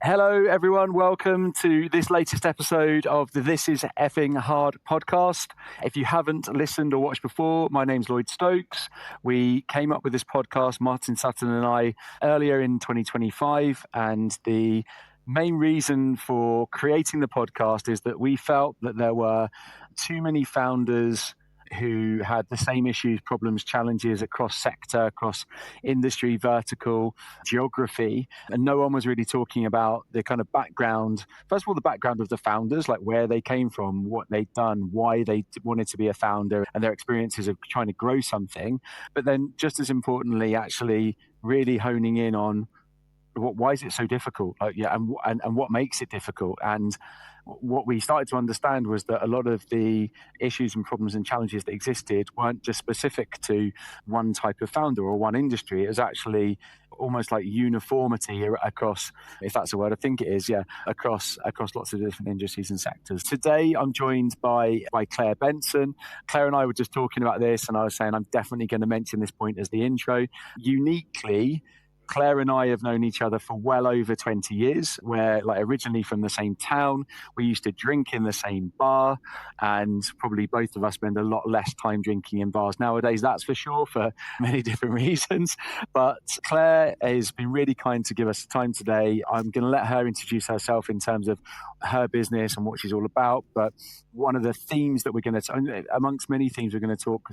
Hello, everyone. Welcome to this latest episode of the This is Effing Hard podcast. If you haven't listened or watched before, my name's Lloyd Stokes. We came up with this podcast, Martin Sutton and I, earlier in 2025. And the main reason for creating the podcast is that we felt that there were too many founders who had the same issues, problems, challenges across sector, across industry, vertical, geography. And no one was really talking about the kind of background, first of all, the background of the founders, like where they came from, what they'd done, why they wanted to be a founder, and their experiences of trying to grow something. But then just as importantly, actually really honing in on why is it so difficult? And what makes it difficult? And what we started to understand was that a lot of the issues and problems and challenges that existed weren't just specific to one type of founder or one industry. It was actually almost like uniformity across, if that's a word, I think it is, across lots of different industries and sectors. Today, I'm joined by Clare Benson. Claire and I were just talking about this, and I was saying I'm definitely going to mention this point as the intro. Uniquely, Claire and I have known each other for well over 20 years. We're originally from the same town. We used to drink in the same bar, and probably both of us spend a lot less time drinking in bars nowadays, that's for sure, for many different reasons. But Claire has been really kind to give us time today. I'm going to let her introduce herself in terms of her business and what she's all about. But one of the themes that we're going to, amongst many themes we're going to talk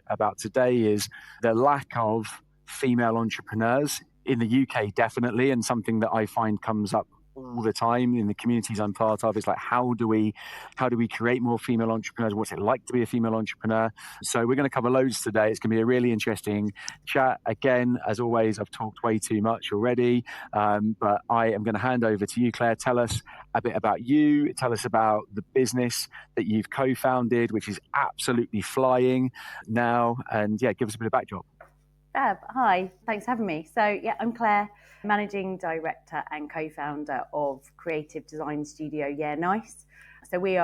about today, is the lack of female entrepreneurs in the UK, definitely, and something that I find comes up all the time in the communities I'm part of. Is like, how do we create more female entrepreneurs? What's it like to be a female entrepreneur? So we're going to cover loads today. It's going to be a really interesting chat. Again, as always, I've talked way too much already, but I am going to hand over to you, Claire. Tell us a bit about you. Tell us about the business that you've co-founded, which is absolutely flying now, and give us a bit of backdrop. Fab. Hi, thanks for having me. So I'm Claire, Managing Director and co-founder of creative design studio Nice. So we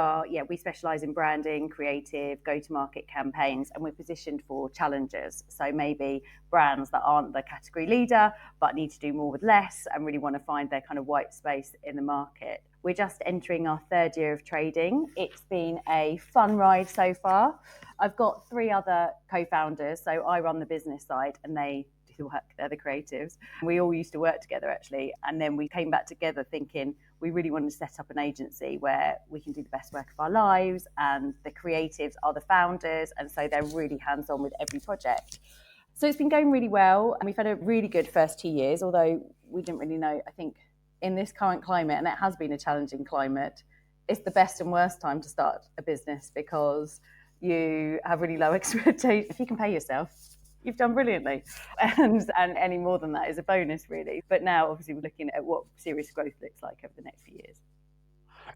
specialise in branding, creative, go-to-market campaigns, and we're positioned for challengers. So maybe brands that aren't the category leader, but need to do more with less and really want to find their kind of white space in the market. We're just entering our third year of trading. It's been a fun ride so far. I've got three other co-founders. So I run the business side and they do work, they're the creatives. We all used to work together actually. And then we came back together thinking we really wanted to set up an agency where we can do the best work of our lives, and the creatives are the founders. And so they're really hands-on with every project. So it's been going really well. And we've had a really good first 2 years, although we didn't really know, I think, in this current climate, and it has been a challenging climate, it's the best and worst time to start a business because you have really low expectations. If you can pay yourself, you've done brilliantly. And any more than that is a bonus, really. But now, obviously, we're looking at what serious growth looks like over the next few years.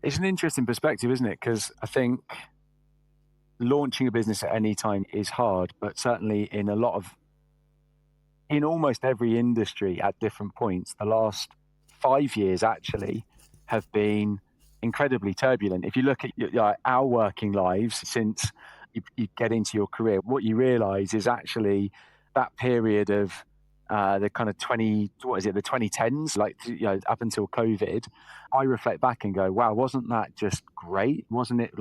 It's an interesting perspective, isn't it? Because I think launching a business at any time is hard, but certainly in almost every industry at different points, the last 5 years actually have been incredibly turbulent. If you look at our working lives since you get into your career, what you realize is actually that period of the kind of the 2010s, up until COVID, I reflect back and go, wow, wasn't that just great? Wasn't it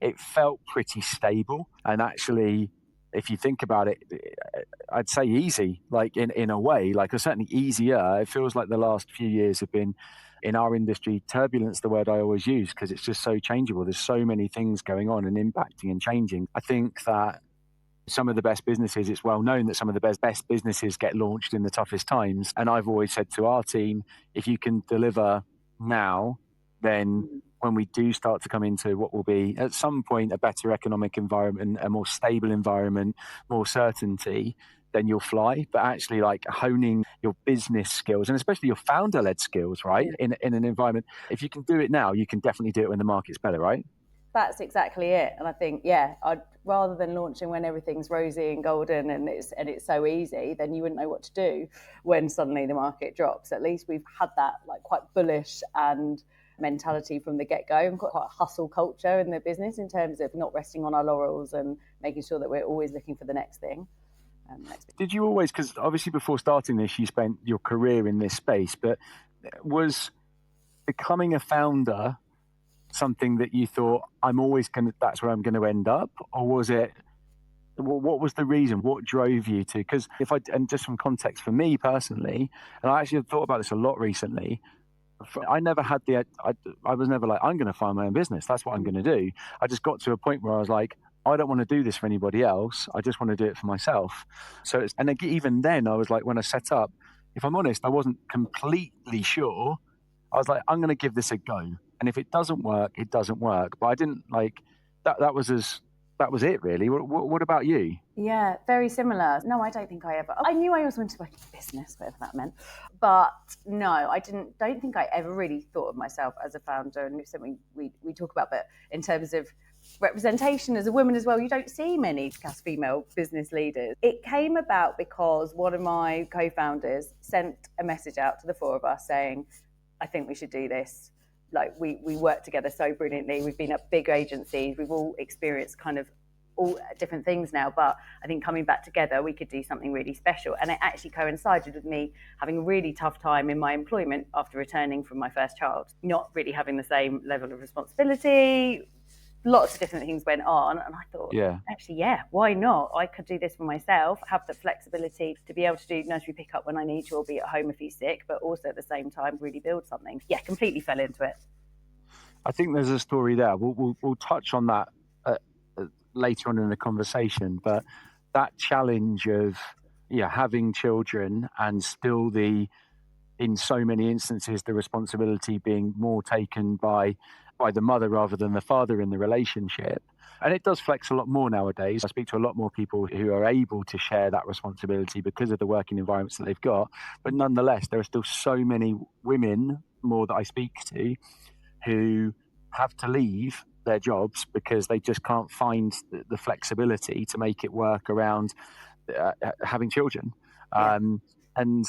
it felt pretty stable? And actually, if you think about it, I'd say easy, in a way, or certainly easier. It feels like the last few years have been, in our industry, turbulence, the word I always use, because it's just so changeable. There's so many things going on and impacting and changing. I think that some of the best businesses, it's well known that some of the best businesses get launched in the toughest times. And I've always said to our team, if you can deliver now, then when we do start to come into what will be at some point a better economic environment, a more stable environment, more certainty, then you'll fly. But actually, honing your business skills and especially your founder-led skills, right, in an environment, if you can do it now, you can definitely do it when the market's better, right? That's exactly it. And I think, I'd rather than launching when everything's rosy and golden and it's so easy, then you wouldn't know what to do when suddenly the market drops. At least we've had that quite bullish and mentality from the get-go, and quite a hustle culture in the business in terms of not resting on our laurels and making sure that we're always looking for the next thing. Did you always, because obviously before starting this, you spent your career in this space, but was becoming a founder something that you thought that's where I'm going to end up? Or was it, what was the reason? What drove you to? Because and just some context for me personally, and I actually have thought about this a lot recently. I never had I was never like, I'm going to find my own business. That's what I'm going to do. I just got to a point where I was like, I don't want to do this for anybody else. I just want to do it for myself. Even then I was like, when I set up, if I'm honest, I wasn't completely sure. I was like, I'm going to give this a go. And if it doesn't work, it doesn't work. But I didn't like that. That was it really. What about you? Yeah, very similar. No, I don't think I knew I always wanted to work in business, whatever that meant. But no, don't think I ever really thought of myself as a founder. And it's something we talk about, but in terms of representation as a woman as well, you don't see many female business leaders. It came about because one of my co-founders sent a message out to the four of us saying, I think we should do this. Like we work together so brilliantly. We've been at big agencies. We've all experienced kind of all different things now, but I think coming back together, we could do something really special. And it actually coincided with me having a really tough time in my employment after returning from my first child, not really having the same level of responsibility. Lots of different things went on, and I thought, why not? I could do this for myself, have the flexibility to be able to do nursery pickup when I need to, or be at home if he's sick, but also at the same time really build something. Yeah, completely fell into it. I think there's a story there. We'll touch on that later on in the conversation, but that challenge of having children and still in so many instances the responsibility being more taken by the mother rather than the father in the relationship. And it does flex a lot more nowadays. I speak to a lot more people who are able to share that responsibility because of the working environments that they've got. But nonetheless, there are still so many women more that I speak to who have to leave their jobs because they just can't find the flexibility to make it work around having children. Yeah. And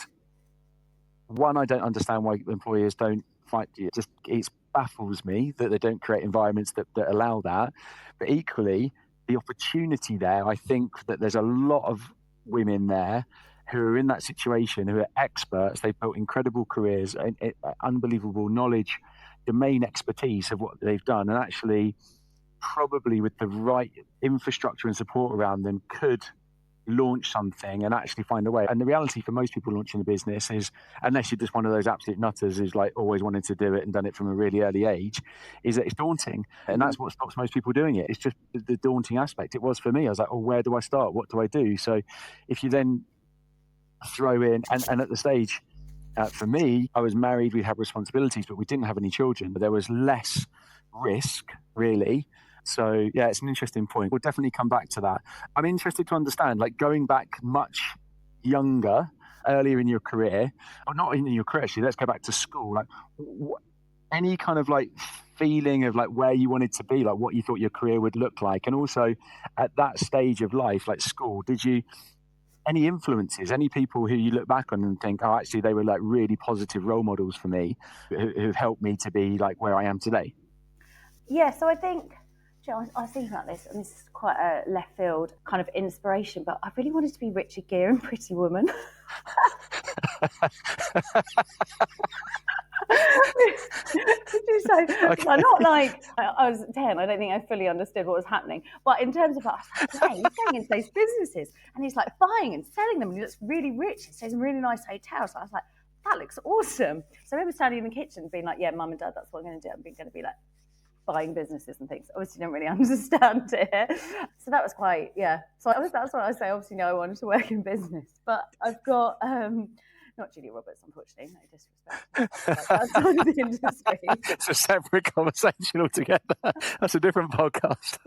one, I don't understand why employers don't find it. It baffles me that they don't create environments that allow that. But equally, the opportunity there, I think that there's a lot of women there who are in that situation, who are experts. They've built incredible careers, unbelievable knowledge, domain expertise of what they've done, and actually probably with the right infrastructure and support around them could launch something and actually find a way. And the reality for most people launching a business is, unless you're just one of those absolute nutters who's like always wanted to do it and done it from a really early age, is that it's daunting. And that's what stops most people doing it. It's just the daunting aspect. It was for me. I was like, oh, where do I start? What do I do? So if you then throw in, and at the stage, for me, I was married, we had responsibilities, but we didn't have any children. But there was less risk, really. So, yeah, it's an interesting point. We'll definitely come back to that. I'm interested to understand, like going back much younger, earlier in your career, or not in your career, actually, let's go back to school. Like, any kind of like feeling of like where you wanted to be, like what you thought your career would look like? And also at that stage of life, like school, did you, any influences, any people who you look back on and think, oh, actually, they were like really positive role models for me who've helped me to be like where I am today? Yeah, so I think, I was thinking about this, and this is quite a left field kind of inspiration, but I really wanted to be Richard Gere in Pretty Woman. Okay. Not like I was 10, I don't think I fully understood what was happening. But in terms of, I was like, yeah, he's going into those businesses and he's like buying and selling them and he looks really rich. He stays in really nice hotels. So I was like, that looks awesome. So I remember standing in the kitchen being like, yeah, mum and dad, that's what I'm going to do. I'm going to be like buying businesses and things. Obviously didn't really understand it. So that was quite, So that's what I say. Obviously, no, I wanted to work in business. But I've got, not Julia Roberts, unfortunately, no disrespect. That's out of the industry. It's a separate conversation altogether. That's a different podcast.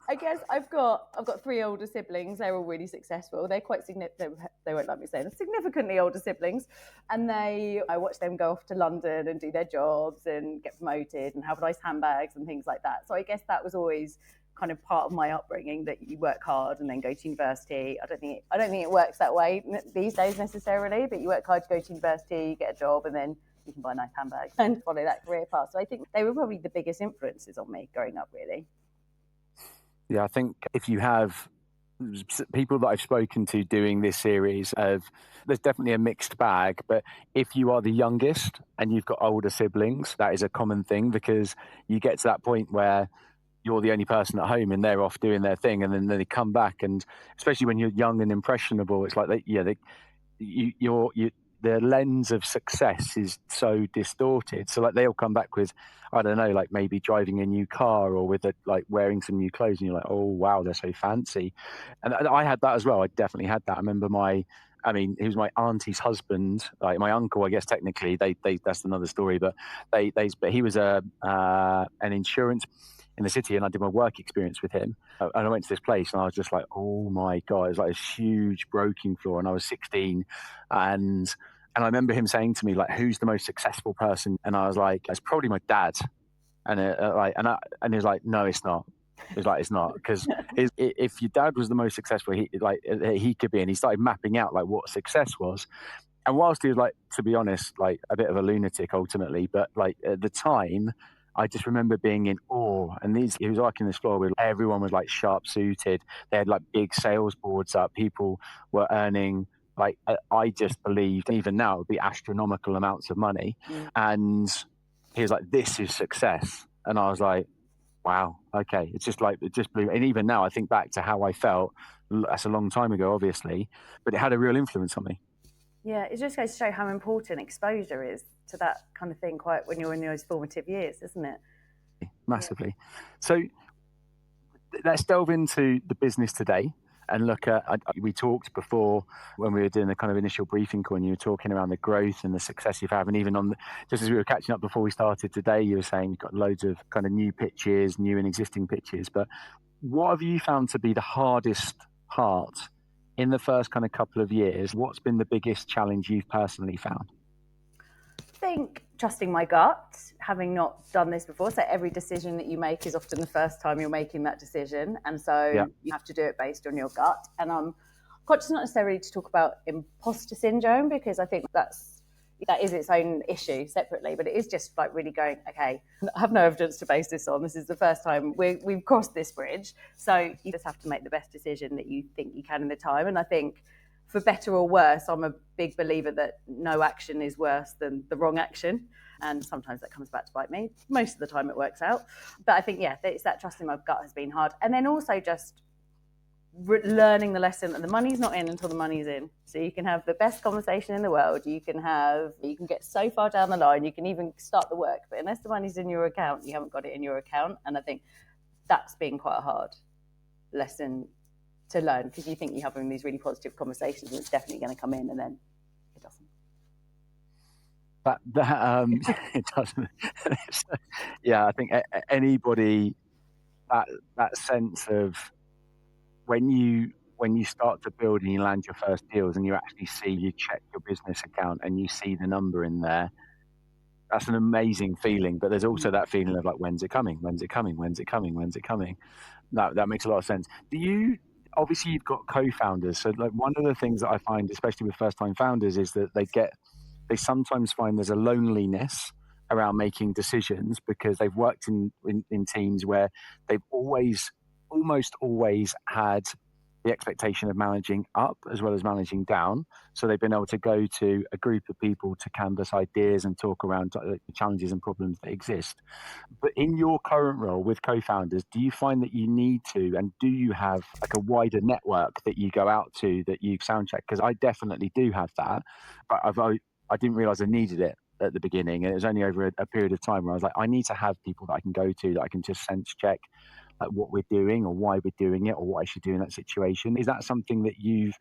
I guess I've got 3 older siblings. They're all really successful. They're quite significant. They won't like me saying it. Significantly older siblings, and I watch them go off to London and do their jobs and get promoted and have nice handbags and things like that. So I guess that was always kind of part of my upbringing, that you work hard and then go to university. I don't think it works that way these days necessarily, but you work hard to go to university, you get a job, and then you can buy nice handbags and follow that career path. So I think they were probably the biggest influences on me growing up, really. Yeah, I think if you have people that I've spoken to doing this series of, there's definitely a mixed bag, but if you are the youngest and you've got older siblings, that is a common thing, because you get to that point where you're the only person at home and they're off doing their thing, and then they come back, and especially when you're young and impressionable, it's like you the lens of success is so distorted. So like they'll come back with, I don't know, like maybe driving a new car, or with like wearing some new clothes, and you're like, oh wow, they're so fancy. And I had that as well. I definitely had that. I remember he was my auntie's husband, like my uncle, I guess technically. They that's another story, but but he was an insurance in the city, and I did my work experience with him. And I went to this place, and I was just like, oh my god, it was like this huge broken floor, and I was 16, and I remember him saying to me, like, who's the most successful person? And I was like, it's probably my dad. And and he was like, no, it's not. He was like, it's not, because if your dad was the most successful, he could be. And he started mapping out like what success was. And whilst he was, like, to be honest, like a bit of a lunatic ultimately, but like at the time, I just remember being in awe. And he was working this floor where everyone was like sharp suited. They had like big sales boards up. People were earning, like, I just believed even now it would be astronomical amounts of money. And he was like, this is success. And I was like, wow, okay. It's just like, it just blew. And even now I think back to how I felt. That's a long time ago, obviously, but it had a real influence on me. Yeah, it just goes to show how important exposure is to that kind of thing quite when you're in those formative years, isn't it? Massively. Yeah. So let's delve into the business today and look at, we talked before when we were doing the kind of initial briefing call, and you were talking around the growth and the success you've had. And even just as we were catching up before we started today, you were saying you've got loads of kind of new pitches, new and existing pitches. But what have you found to be the hardest part in the first kind of couple of years? What's been the biggest challenge you've personally found? I think trusting my gut, having not done this before. So every decision that you make is often the first time you're making that decision. And so you have to do it based on your gut. And I'm conscious not necessarily to talk about imposter syndrome, because I think that is its own issue separately, but it is just like really going, okay, I have no evidence to base this on. This is the first time we've crossed this bridge. So you just have to make the best decision that you think you can in the time. And I think, for better or worse, I'm a big believer that no action is worse than the wrong action. And sometimes that comes back to bite me. Most of the time it works out. But I think, it's that trusting my gut has been hard. And then also just learning the lesson that the money's not in until the money's in. So you can have the best conversation in the world. You can get so far down the line. You can even start the work. But unless the money's in your account, you haven't got it in your account. And I think that's been quite a hard lesson to learn, because you think you're having these really positive conversations and it's definitely going to come in, and then it doesn't. It doesn't. Yeah, I think anybody, that sense of when you start to build and you land your first deals and you check your business account and you see the number in there, that's an amazing feeling. But there's also that feeling of like, when's it coming? When's it coming? When's it coming? When's it coming? That makes a lot of sense. Obviously you've got co-founders. So like one of the things that I find, especially with first-time founders, is that they sometimes find there's a loneliness around making decisions, because they've worked in teams where they've almost always had the expectation of managing up as well as managing down. So they've been able to go to a group of people to canvass ideas and talk around the challenges and problems that exist. But in your current role with co-founders, do you find that you need to, and do you have like a wider network that you go out to, that you sound check? Because I definitely do have that, but I didn't realize I needed it at the beginning. And it was only over a period of time where I was like, I need to have people that I can go to, that I can just sense check like what we're doing or why we're doing it or what I should do in that situation. Is that something that you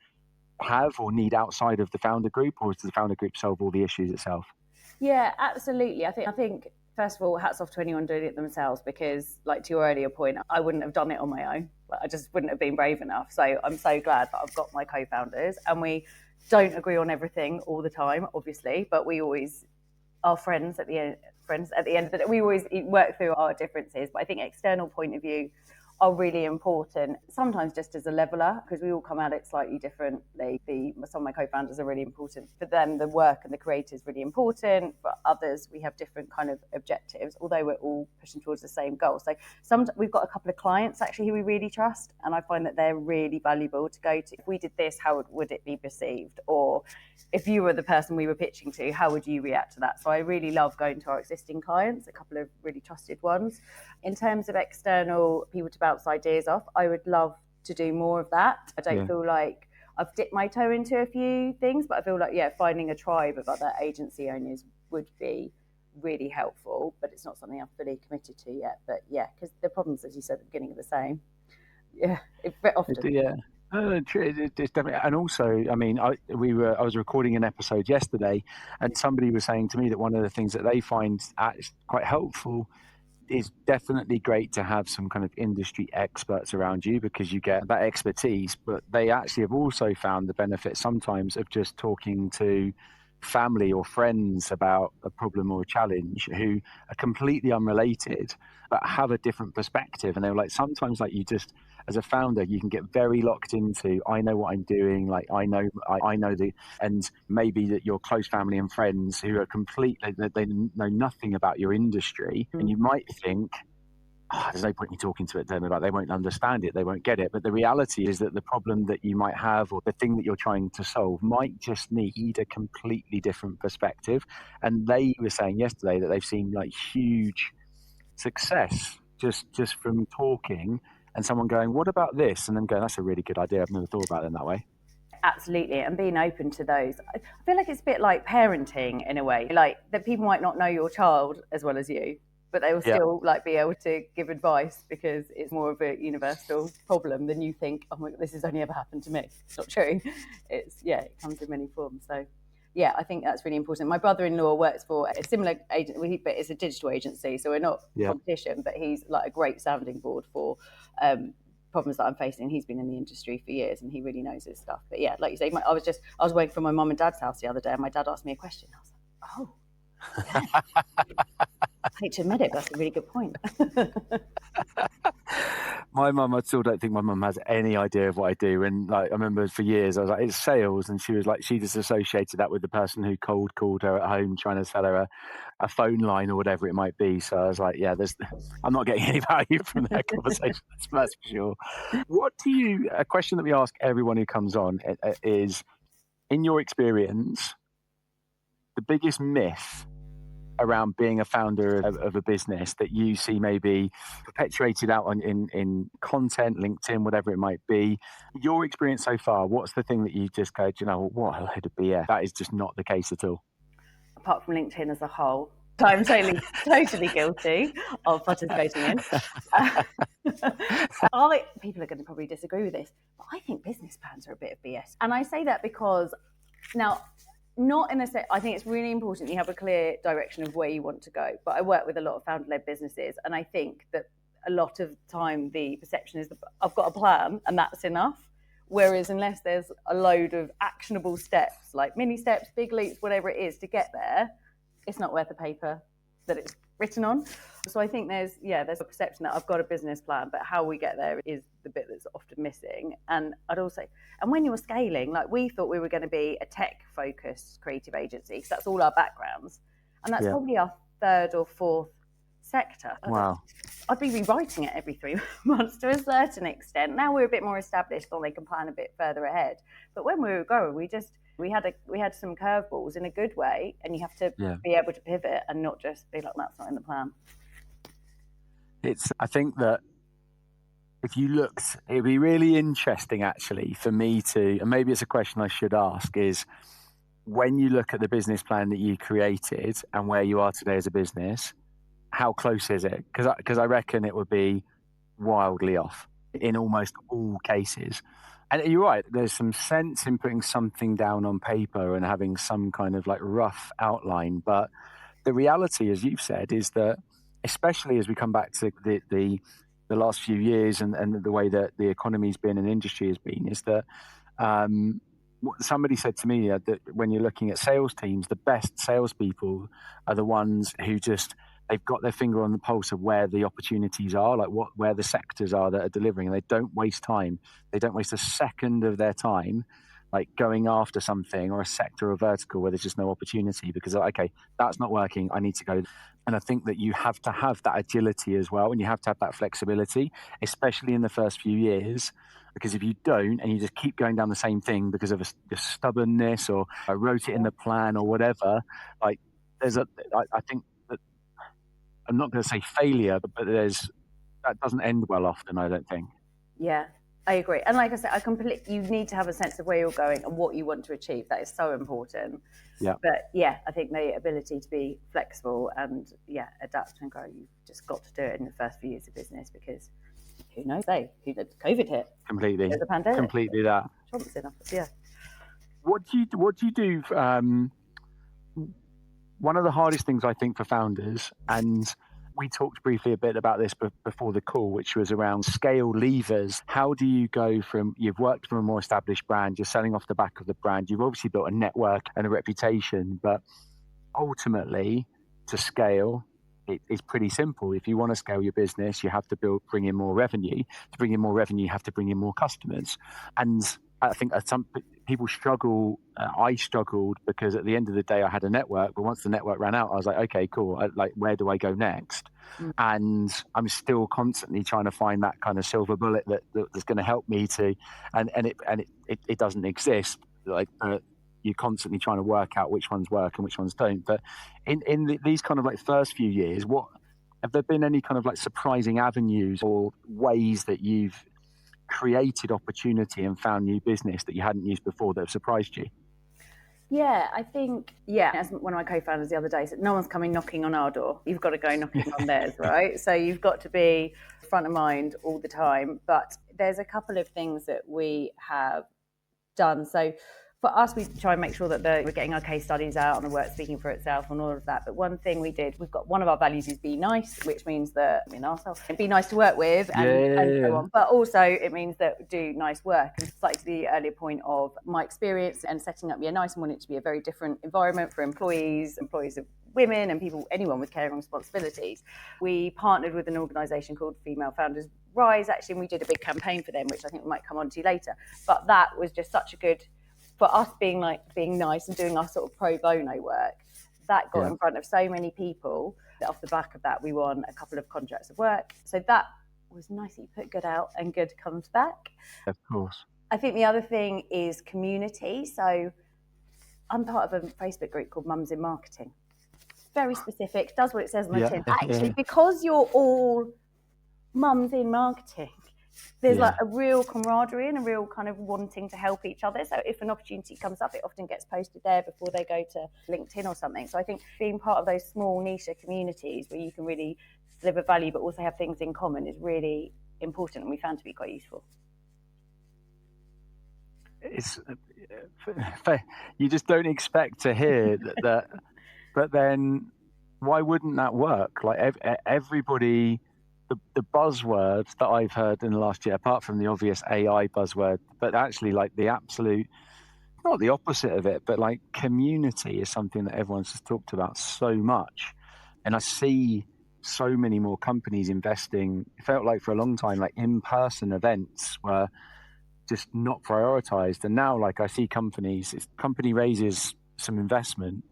have or need outside of the founder group, or does the founder group solve all the issues itself? Yeah, absolutely. I think first of all, hats off to anyone doing it themselves, because like to your earlier point, I wouldn't have done it on my own. I just wouldn't have been brave enough. So I'm so glad that I've got my co-founders, and we don't agree on everything all the time, obviously, but we always are friends at the end of the day. We always work through our differences. But I think external point of view are really important, sometimes just as a leveler, because we all come at it slightly differently. Some of my co-founders are really important. For them, the work and the creative is really important. For others, we have different kind of objectives, although we're all pushing towards the same goal. So we've got a couple of clients actually who we really trust, and I find that they're really valuable to go to. If we did this, how would it be perceived? Or if you were the person we were pitching to, how would you react to that? So I really love going to our existing clients, a couple of really trusted ones. In terms of external people to bounce ideas off, I would love to do more of that. I don't feel like I've dipped my toe into a few things, but I feel like, finding a tribe of other agency owners would be really helpful, but it's not something I've fully committed to yet. But because the problems, as you said at the beginning, are the same. Often. Yeah. It's definitely, and also, I mean, I was recording an episode yesterday, and somebody was saying to me that one of the things that they find quite helpful is definitely great to have some kind of industry experts around you, because you get that expertise. But they actually have also found the benefit sometimes of just talking to family or friends about a problem or a challenge who are completely unrelated but have a different perspective. And they were like, sometimes, like, you just, as a founder, you can get very locked into, I know what I'm doing, like I know and maybe that your close family and friends who are completely, they know nothing about your industry, and you might think, there's no point in talking to them about, they won't understand it, they won't get it. But the reality is that the problem that you might have, or the thing that you're trying to solve, might just need a completely different perspective. And they were saying yesterday that they've seen like huge success just from talking and someone going, what about this? And then going, that's a really good idea, I've never thought about it in that way. Absolutely, and being open to those. I feel like it's a bit like parenting in a way, like that people might not know your child as well as you, but they will still like be able to give advice because it's more of a universal problem than you think, oh my God, this has only ever happened to me. It's not true. It comes in many forms. So I think that's really important. My brother-in-law works for a similar agency, but it's a digital agency, so we're not competition, but he's like a great sounding board for problems that I'm facing. He's been in the industry for years and he really knows his stuff. But like you say, I was waiting for my mum and dad's house the other day, and my dad asked me a question. I was like, oh, I hate to admit it, but that's a really good point. My mum, I still don't think my mum has any idea of what I do. And like, I remember for years, I was like, it's sales. And she was like, she just associated that with the person who cold called her at home trying to sell her a phone line or whatever it might be. So I was like, I'm not getting any value from that conversation. That's for sure. A question that we ask everyone who comes on is, in your experience, the biggest myth around being a founder of a business that you see maybe perpetuated out in content, LinkedIn, whatever it might be. Your experience so far, what's the thing that you just go, what a load of BS? That is just not the case at all. Apart from LinkedIn as a whole, I'm totally guilty of participating in. People are going to probably disagree with this, but I think business plans are a bit of BS. And I say that because now, not in a sense, I think it's really important you have a clear direction of where you want to go. But I work with a lot of founder-led businesses, and I think that a lot of time the perception is that I've got a plan and that's enough. Whereas unless there's a load of actionable steps, like mini steps, big leaps, whatever it is to get there, it's not worth the paper that it's written on. So I think there's a perception that I've got a business plan, but how we get there is the bit that's often missing. And I'd also, and when you're scaling, like we thought we were going to be a tech-focused creative agency, because that's all our backgrounds. And that's probably our third or fourth sector. Wow. I'd be rewriting it every 3 months to a certain extent. Now we're a bit more established, or they can plan a bit further ahead. But when we were growing, we had some curveballs in a good way, and you have to be able to pivot and not just be like, that's not in the plan. I think that if you looked, it'd be really interesting actually for me to, and maybe it's a question I should ask, is when you look at the business plan that you created and where you are today as a business, how close is it? Because I reckon it would be wildly off in almost all cases. And you're right, there's some sense in putting something down on paper and having some kind of like rough outline. But the reality, as you've said, is that especially as we come back to the last few years and the way that the economy's been and industry has been, is that somebody said to me that when you're looking at sales teams, the best salespeople are the ones who just, they've got their finger on the pulse of where the opportunities are, like where the sectors are that are delivering, and they don't waste time. They don't waste a second of their time like going after something or a sector or vertical where there's just no opportunity, because okay, that's not working, I need to go. And I think that you have to have that agility as well, and you have to have that flexibility, especially in the first few years, because if you don't and you just keep going down the same thing because of a stubbornness, or I wrote it in the plan or whatever, like I think that, I'm not going to say failure, but that doesn't end well often, I don't think. Yeah, I agree. And like I said, you need to have a sense of where you're going and what you want to achieve. That is so important. Yeah. But yeah, I think the ability to be flexible and adapt and grow, you've just got to do it in the first few years of business, because who knows, COVID hit. Completely. There's a pandemic. Completely that. Yeah. What do you do? One of the hardest things I think for founders, and we talked briefly a bit about this before the call, which was around scale levers. How do you go from, you've worked for a more established brand, you're selling off the back of the brand, you've obviously built a network and a reputation, but ultimately to scale, it's pretty simple. If you want to scale your business, you have to bring in more revenue. To bring in more revenue, you have to bring in more customers. And I think some people struggle. I struggled because at the end of the day, I had a network, but once the network ran out, I was like, okay, cool. Where do I go next? And I'm still constantly trying to find that kind of silver bullet that's going to help me to, and it doesn't exist. You're constantly trying to work out which ones work and which ones don't. But in these kind of like first few years, what have there been any kind of like surprising avenues or ways that you've created opportunity and found new business that you hadn't used before that have surprised you? Yeah, I think, as one of my co-founders the other day said, no one's coming knocking on our door. You've got to go knocking on theirs, right? So you've got to be front of mind all the time. But there's a couple of things that we have done. So for us, we try and make sure that we're getting our case studies out and the work speaking for itself and all of that. But one thing we did, we've got one of our values is be nice, which means that be nice to work with and so on. But also it means that do nice work. And it's like the earlier point of my experience and setting up Nice, and wanting it to be a very different environment for employees of women and people, anyone with caring responsibilities. We partnered with an organisation called Female Founders Rise, actually, and we did a big campaign for them, which I think we might come on to later. But that was just such a good, for us being nice and doing our sort of pro bono work, that got in front of so many people that off the back of that, we won a couple of contracts of work. So that was nice that you put good out and good comes back. Of course. I think the other thing is community. So I'm part of a Facebook group called Mums in Marketing. Very specific, does what it says on the tin. Actually, because you're all mums in marketing, there's like a real camaraderie and a real kind of wanting to help each other. So if an opportunity comes up, it often gets posted there before they go to LinkedIn or something. So I think being part of those small niche communities where you can really deliver value but also have things in common is really important, and we found to be quite useful. It's you just don't expect to hear that, but then why wouldn't that work? Like everybody, the buzzwords that I've heard in the last year, apart from the obvious AI buzzword, but actually like the absolute, not the opposite of it, but like community is something that everyone's just talked about so much. And I see so many more companies investing. It felt like for a long time, like in-person events were just not prioritized. And now like I see company raises some investment,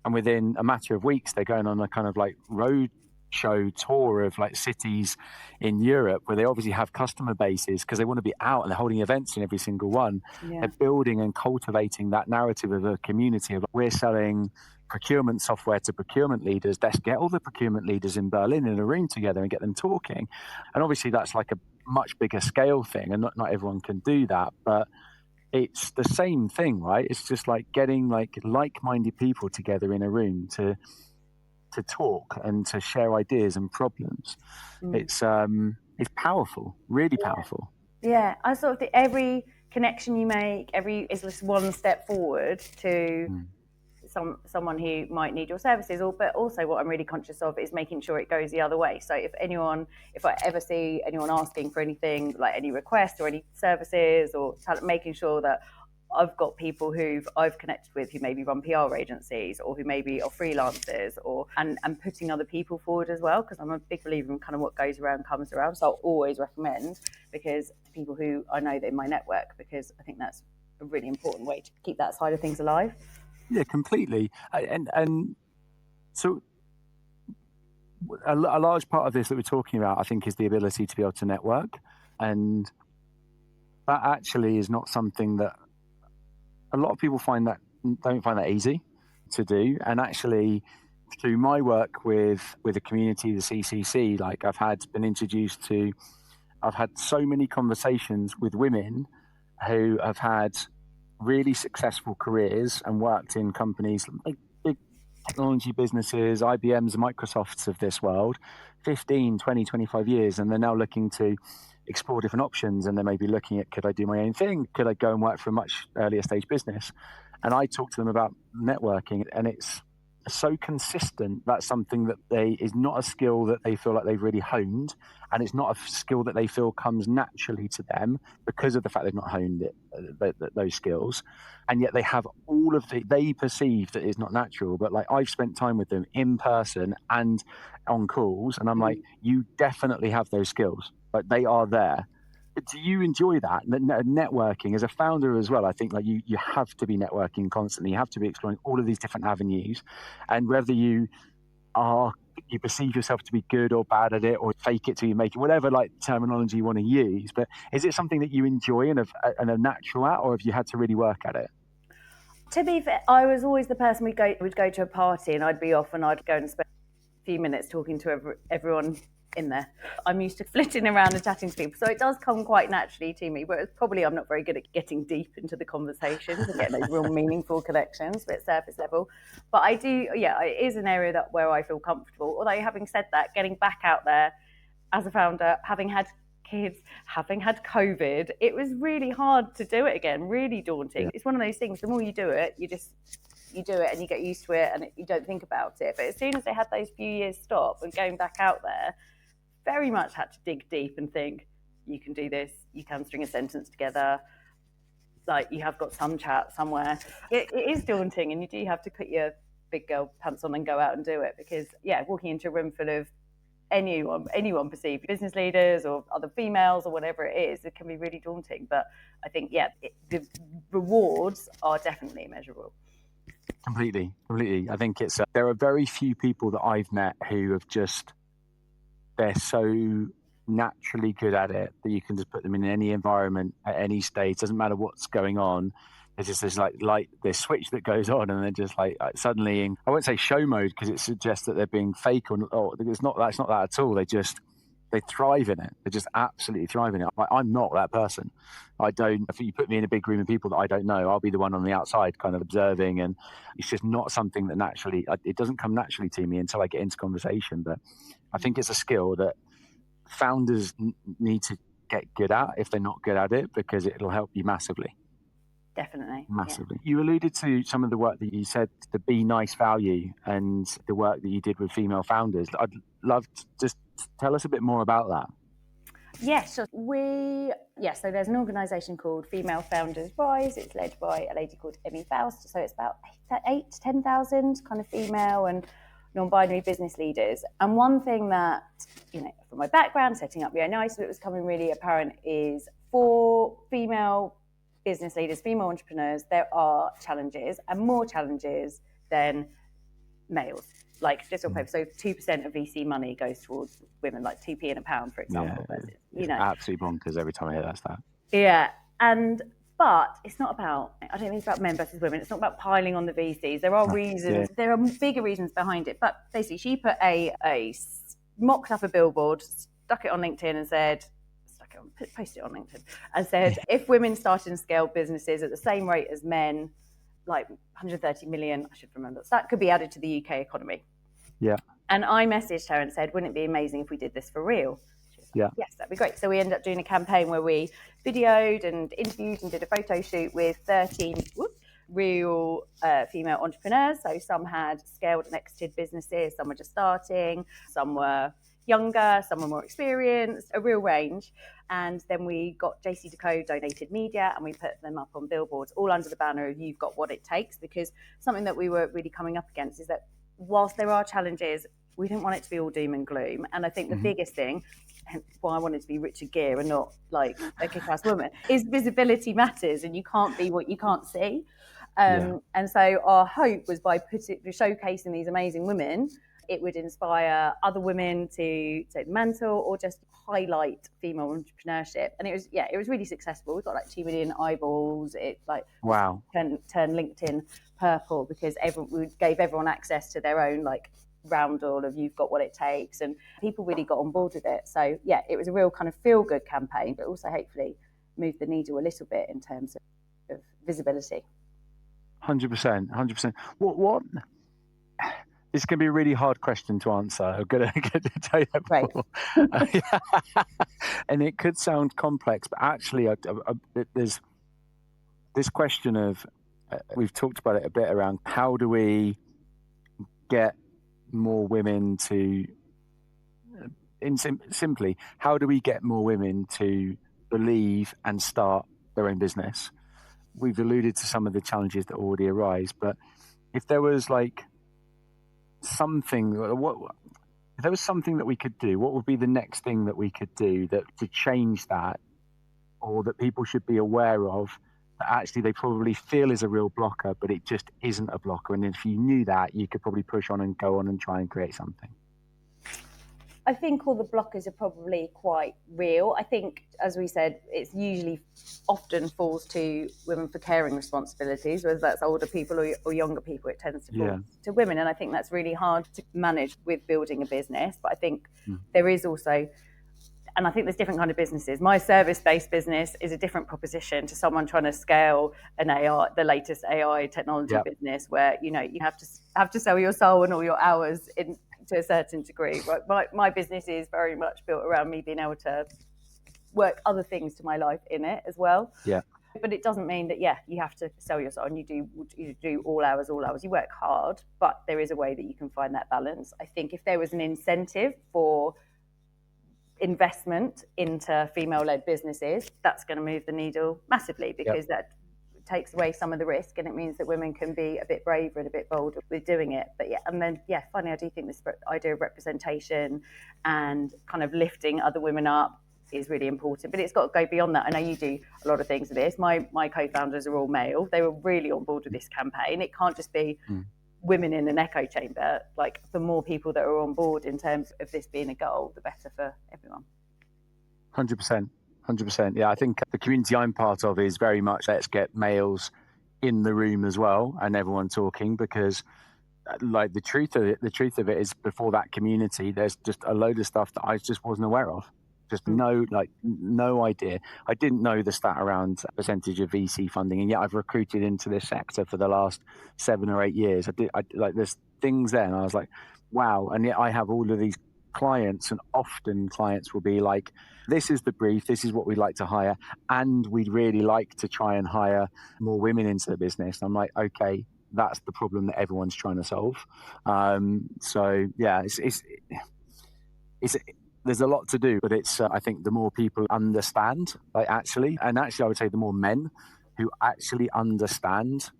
and within a matter of weeks, they're going on a kind of like road show tour of like cities in Europe where they obviously have customer bases because they want to be out, and they're holding events in every single one. They're building and cultivating that narrative of a community of we're selling procurement software to procurement leaders. Let's get all the procurement leaders in Berlin in a room together and get them talking. And obviously that's like a much bigger scale thing, and not everyone can do that, but it's the same thing, right? It's just like getting like-minded people together in a room to talk and to share ideas and problems. It's powerful, really powerful. Yeah, I sort of think every connection you make, is just one step forward to someone who might need your services. But also what I'm really conscious of is making sure it goes the other way. So if I ever see anyone asking for anything, like any requests or any services or making sure that I've got people who I've connected with who maybe run PR agencies or who maybe are freelancers and putting other people forward as well, because I'm a big believer in kind of what goes around comes around. So I'll always recommend because people who I know in my network, because I think that's a really important way to keep that side of things alive. Yeah, completely. And so a large part of this that we're talking about, I think, is the ability to be able to network. And that actually is not something that a lot of people don't find that easy to do. And actually, through my work with the community, the CCC, like I've had so many conversations with women who have had really successful careers and worked in companies like big technology businesses, IBMs and Microsofts of this world, 15, 20, 25 years. And they're now looking to explore different options. And they may be looking at, could I do my own thing? Could I go and work for a much earlier stage business? And I talk to them about networking, and it's so consistent. That's something that is not a skill that they feel like they've really honed, and it's not a skill that they feel comes naturally to them because of the fact they've not honed those skills. And yet they have they perceive that it's not natural. But like, I've spent time with them in person and on calls, and I'm like, you definitely have those skills. Like, they are there. Do you enjoy that networking as a founder as well? I think like you have to be networking constantly. You have to be exploring all of these different avenues, and whether you perceive yourself to be good or bad at it, or fake it till you make it, whatever like terminology you want to use. But is it something that you enjoy and a natural at, or have you had to really work at it? To be fair, I was always the person we'd go to a party and I'd be off and I'd go and spend a few minutes talking to everyone in there. I'm used to flitting around and chatting to people, so it does come quite naturally to me, but probably I'm not very good at getting deep into the conversations and getting those real meaningful connections, but surface level. But I do, it is an area where I feel comfortable. Although having said that, getting back out there as a founder, having had kids, having had COVID, it was really hard to do it again, really daunting. It's one of those things, the more you do it, you do it and you get used to it and you don't think about it. But as soon as they had those few years stop and going back out there, very much had to dig deep and think, you can do this, you can string a sentence together, like you have got some chat somewhere. It is daunting, and you do have to put your big girl pants on and go out and do it, because walking into a room full of anyone perceived business leaders or other females or whatever it is, it can be really daunting. But I think the rewards are definitely immeasurable. Completely. I think there are very few people that I've met who have they're so naturally good at it that you can just put them in any environment at any stage. Doesn't matter what's going on. There's just this this switch that goes on, and they're just like suddenly in, I won't say show mode because it suggests that they're being fake or it's not. That's not that at all. They thrive in it. They just absolutely thrive in it. I'm not that person. If you put me in a big room of people that I don't know, I'll be the one on the outside kind of observing, and it's just not something that it doesn't come naturally to me until I get into conversation. But I think it's a skill that founders need to get good at if they're not good at it, because it'll help you massively. Definitely. Massively. Yeah. You alluded to some of the work that you said, the Be Nice value, and the work that you did with female founders. I'd love to just tell us a bit more about that. Yes, so there's an organisation called Female Founders Rise. It's led by a lady called Emmy Faust. So it's about 8 to 10,000 kind of female and non-binary business leaders. And one thing that, from my background, setting up Nice, it was becoming really apparent is for female business leaders, female entrepreneurs, there are challenges, and more challenges than males. Like just on paper, so 2% of VC money goes towards women, like 2p in a pound, for example. It's absolutely bonkers every time I hear that stuff. Yeah, but it's not about, I don't think it's about men versus women. It's not about piling on the VCs. There are reasons, there are bigger reasons behind it. But basically, she put mocked up a billboard, stuck it on LinkedIn and said, posted it on LinkedIn and said, if women started and scaled businesses at the same rate as men, like 130 million, I should remember, so that could be added to the UK economy. Yeah. And I messaged her and said, wouldn't it be amazing if we did this for real? She was like, yes, that'd be great. So we ended up doing a campaign where we videoed and interviewed and did a photo shoot with 13 real female entrepreneurs. So some had scaled and exited businesses, some were just starting, some were younger, some were more experienced, a real range. And then we got JC donated media, and we put them up on billboards, all under the banner of "You've got what it takes." Because something that we were really coming up against is that whilst there are challenges, we didn't want it to be all doom and gloom. And I think the biggest thing, why I wanted to be Richard Gere and not like a kick-ass woman, is visibility matters, and you can't be what you can't see. And so our hope was by showcasing these amazing women, it would inspire other women to take the mantle or just highlight female entrepreneurship. And it was really successful. We got like 2 million eyeballs. It like turned LinkedIn purple because we gave everyone access to their own like roundel of "You've got what it takes," and people really got on board with it. So yeah, it was a real kind of feel-good campaign, but also hopefully moved the needle a little bit in terms of visibility. 100%. What? This can be a really hard question to answer. I'm going to tell you that before. Right. And it could sound complex, but actually, there's this question of we've talked about it a bit around how do we get more women to, simply, how do we get more women to believe and start their own business? We've alluded to some of the challenges that already arise, but if there was like something, if there was something that we could do, what would be the next thing that we could do to change that, or that people should be aware of, that actually they probably feel is a real blocker, but it just isn't a blocker? And if you knew that, you could probably push on and go on and try and create something. I think all the blockers are probably quite real. I think, as we said, it's usually often falls to women for caring responsibilities, whether that's older people or younger people. It tends to fall to women. And I think that's really hard to manage with building a business. But I think there is also, and I think there's different kind of businesses. My service-based business is a different proposition to someone trying to scale an AI, the latest AI technology business, where you have to sell your soul and all your hours to a certain degree. Right? My business is very much built around me being able to work other things to my life in it as well. Yeah. But it doesn't mean that you have to sell your soul and you do all hours. You work hard, but there is a way that you can find that balance. I think if there was an incentive for investment into female-led businesses, that's going to move the needle massively, because that takes away some of the risk, and it means that women can be a bit braver and a bit bolder with doing it. But finally, I do think this idea of representation and kind of lifting other women up is really important, but it's got to go beyond that. I know you do a lot of things with this. My co-founders are all male. They were really on board with this campaign. It can't just be women in an echo chamber. Like, the more people that are on board in terms of this being a goal, the better for everyone. 100%. Yeah, I think the community I'm part of is very much let's get males in the room as well and everyone talking, because like the truth of it is, before that community, there's just a load of stuff that I just wasn't aware of. Just no idea. I didn't know the stat around percentage of VC funding, and yet I've recruited into this sector for the last 7 or 8 years. There's things there, and I was like, wow. And yet I have all of these clients, and often clients will be like, this is the brief, this is what we'd like to hire, and we'd really like to try and hire more women into the business. And I'm like, okay, that's the problem that everyone's trying to solve. So yeah, it's there's a lot to do, but it's I think the more people understand, actually I would say the more men who actually understand,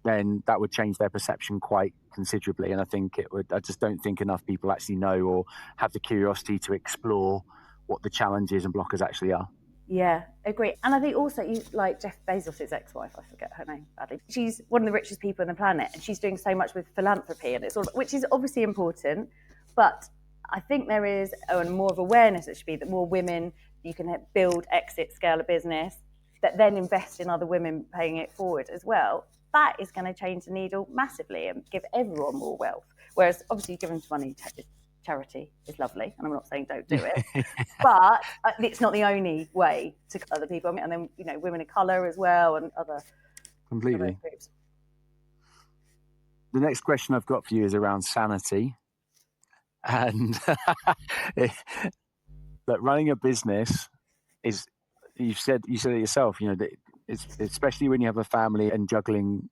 then that would change their perception quite considerably. And I think I just don't think enough people actually know or have the curiosity to explore what the challenges and blockers actually are. Yeah, agree. And I think also, you like Jeff Bezos' ex-wife, I forget her name badly. She's one of the richest people on the planet, and she's doing so much with philanthropy, and which is obviously important. But I think there is more of awareness that should be that more women, you can build, exit, scale a business that then invest in other women paying it forward as well. That is going to change the needle massively and give everyone more wealth. Whereas obviously giving money charity is lovely, and I'm not saying don't do it, but it's not the only way to other people. And then women of colour as well, and other completely groups. The next question I've got for you is around sanity, and that running a business is, you said it yourself, it's, especially when you have a family and juggling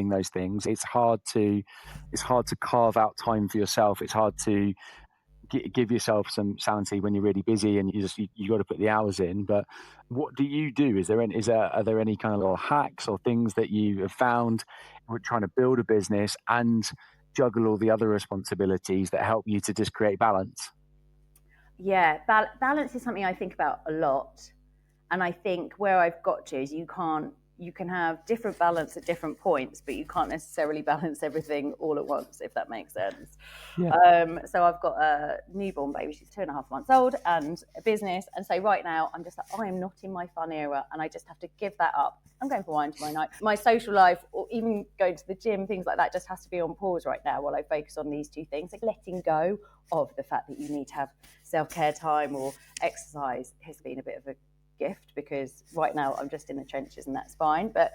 those things, it's hard to carve out time for yourself. It's hard to give yourself some sanity when you're really busy, and you got to put the hours in. But what do you do? Are there any kind of little hacks or things that you have found with trying to build a business and juggle all the other responsibilities that help you to just create balance? Yeah, balance is something I think about a lot. And I think where I've got to is you can have different balance at different points, but you can't necessarily balance everything all at once, if that makes sense. Yeah. So I've got a newborn baby, she's 2.5 months old, and a business. And so right now I'm just like, I am not in my fun era, and I just have to give that up. I'm going for wine tomorrow night. My social life, or even going to the gym, things like that, just has to be on pause right now while I focus on these two things. Like letting go of the fact that you need to have self-care time or exercise has been a bit of a gift, because right now I'm just in the trenches, and that's fine. But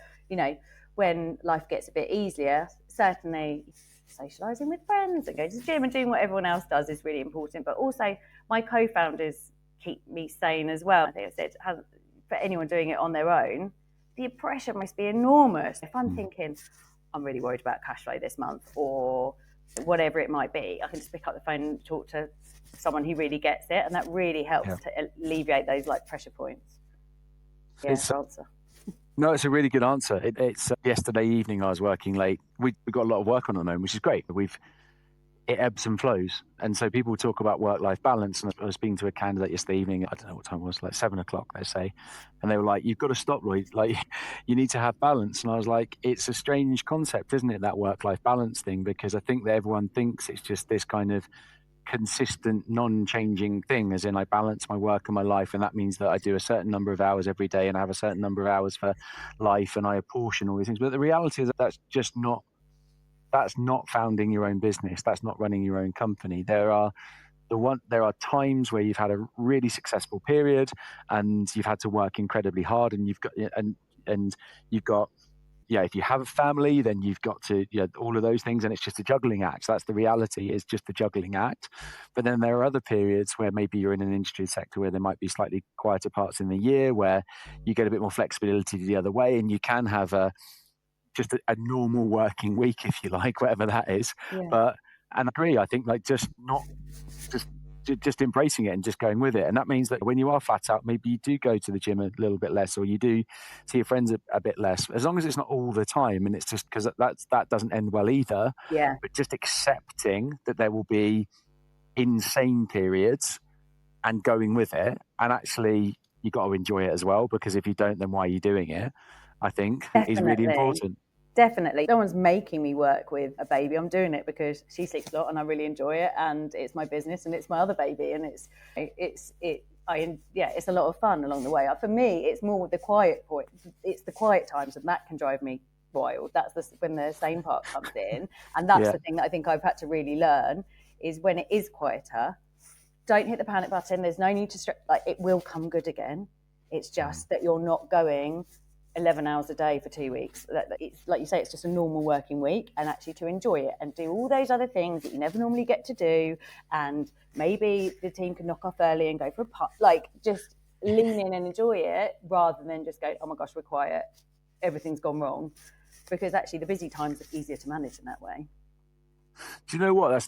when life gets a bit easier, certainly socializing with friends and going to the gym and doing what everyone else does is really important. But also my co-founders keep me sane as well. I think I said, for anyone doing it on their own, the pressure must be enormous. If I'm thinking I'm really worried about cash flow this month or whatever it might be, I can just pick up the phone and talk to someone who really gets it, and that really helps to alleviate those pressure points. No, it's a really good answer. It's yesterday evening I was working late. We've got a lot of work on at the moment, which is great. It ebbs and flows, and so people talk about work-life balance. And I was speaking to a candidate yesterday evening. I don't know what time it was, like 7:00, they say, and they were like, "You've got to stop, Lloyd. Like, you need to have balance." And I was like, "It's a strange concept, isn't it? That work-life balance thing, because I think that everyone thinks it's just this kind of consistent, non-changing thing, as in I balance my work and my life, and that means that I do a certain number of hours every day and I have a certain number of hours for life, and I apportion all these things. But the reality is that that's not founding your own business. That's not running your own company. There are times where you've had a really successful period and you've had to work incredibly hard, and you've got if you have a family, then you've got to all of those things, and it's just a juggling act. That's the reality, is just a juggling act. But then there are other periods where maybe you're in an industry sector where there might be slightly quieter parts in the year, where you get a bit more flexibility the other way, and you can have just a normal working week, if you like, whatever that is. But and I agree, I think just embracing it and just going with it. And that means that when you are flat out, maybe you do go to the gym a little bit less, or you do see your friends a bit less, as long as it's not all the time. And it's just because that doesn't end well either. But just accepting that there will be insane periods and going with it. And actually, you got to enjoy it as well, because if you don't, then why are you doing it? I think is really important. Definitely. No one's making me work with a baby. I'm doing it because she sleeps a lot and I really enjoy it, and it's my business and it's my other baby, and it's a lot of fun along the way. For me, it's more the quiet point. It's the quiet times, and that can drive me wild. That's when the sane part comes in, and that's the thing that I think I've had to really learn, is when it is quieter, don't hit the panic button. There's no need to stress. It will come good again. It's just that you're not going 11 hours a day for 2 weeks. It's like you say, it's just a normal working week, and actually to enjoy it and do all those other things that you never normally get to do. And maybe the team can knock off early and go for a putt. Just lean in and enjoy it, rather than just go, oh my gosh, we're quiet, everything's gone wrong. Because actually the busy times are easier to manage in that way. Do you know what?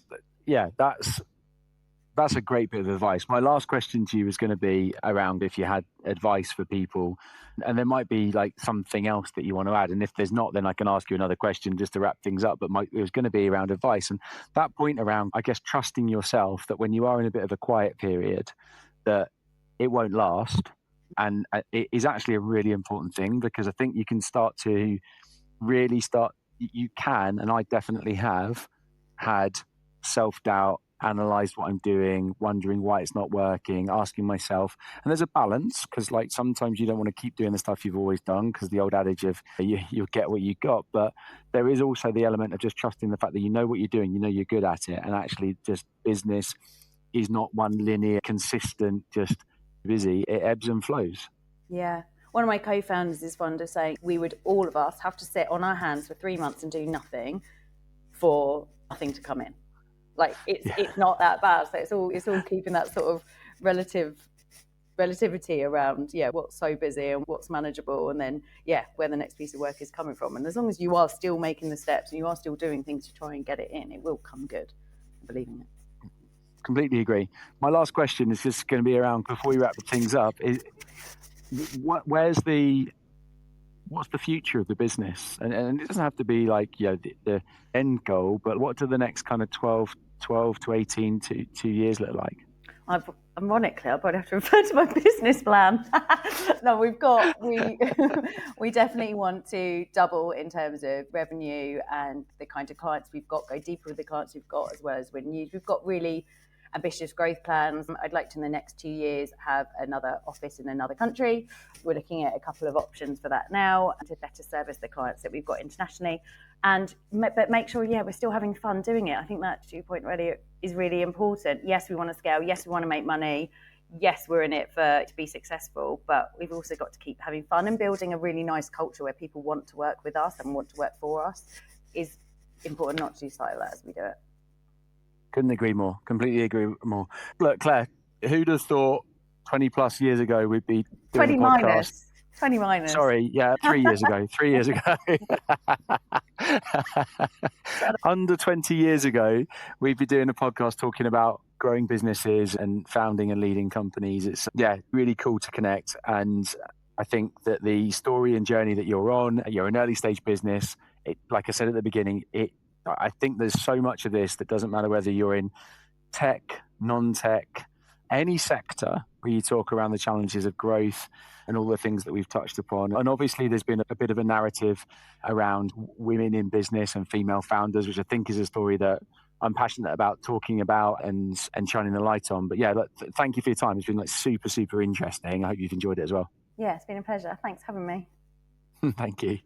That's a great bit of advice. My last question to you is going to be around if you had advice for people, and there might be something else that you want to add. And if there's not, then I can ask you another question just to wrap things up. But it was going to be around advice, and that point around, I guess, trusting yourself that when you are in a bit of a quiet period, that it won't last. And it is actually a really important thing, because I think you can you can, and I definitely have had self-doubt, analyzed what I'm doing, wondering why it's not working, asking myself. And there's a balance, because sometimes you don't want to keep doing the stuff you've always done, because the old adage of you'll get what you got. But there is also the element of just trusting the fact that you know what you're doing, you know you're good at it, and actually just business is not one linear, consistent, just busy. It ebbs and flows. Yeah. One of my co-founders is fond of saying we would all of us have to sit on our hands for 3 months and do nothing for nothing to come in. It's not that bad. So it's all keeping that sort of relativity around what's so busy and what's manageable, and then where the next piece of work is coming from. And as long as you are still making the steps and you are still doing things to try and get it in, it will come good. I'm believing it. Completely agree. My last question is just going to be around, before we wrap things up, is what's the future of the business? And it doesn't have to be like, the end goal, but what do the next kind of 12 to 18 to 2 years look like? Ironically, I'll probably have to refer to my business plan. No, we definitely want to double in terms of revenue and the kind of clients we've got, go deeper with the clients we've got, as well as win new. We've got really ambitious growth plans. I'd like to, in the next 2 years, have another office in another country. We're looking at a couple of options for that now to better service the clients that we've got internationally. But make sure, we're still having fun doing it. I think that, to your point, really is really important. Yes, we want to scale. Yes, we want to make money. Yes, we're in it to be successful, but we've also got to keep having fun, and building a really nice culture where people want to work with us and want to work for us is important, not to lose sight of that as we do it. Couldn't agree more. Completely agree more. Look, Claire, who'd have thought 20 plus years ago we'd be doing 20 a podcast? minus. 20 minus. Sorry, 3 years ago. 3 years ago. Under 20 years ago, we'd be doing a podcast talking about growing businesses and founding and leading companies. It's really cool to connect. And I think that the story and journey that you're on, you're an early stage business. Like I said at the beginning, I think there's so much of this that doesn't matter whether you're in tech, non-tech, any sector where you talk around the challenges of growth and all the things that we've touched upon. And obviously there's been a bit of a narrative around women in business and female founders, which I think is a story that I'm passionate about talking about and shining the light on. But thank you for your time. It's been super, super interesting. I hope you've enjoyed it as well. Yeah, it's been a pleasure. Thanks for having me. Thank you.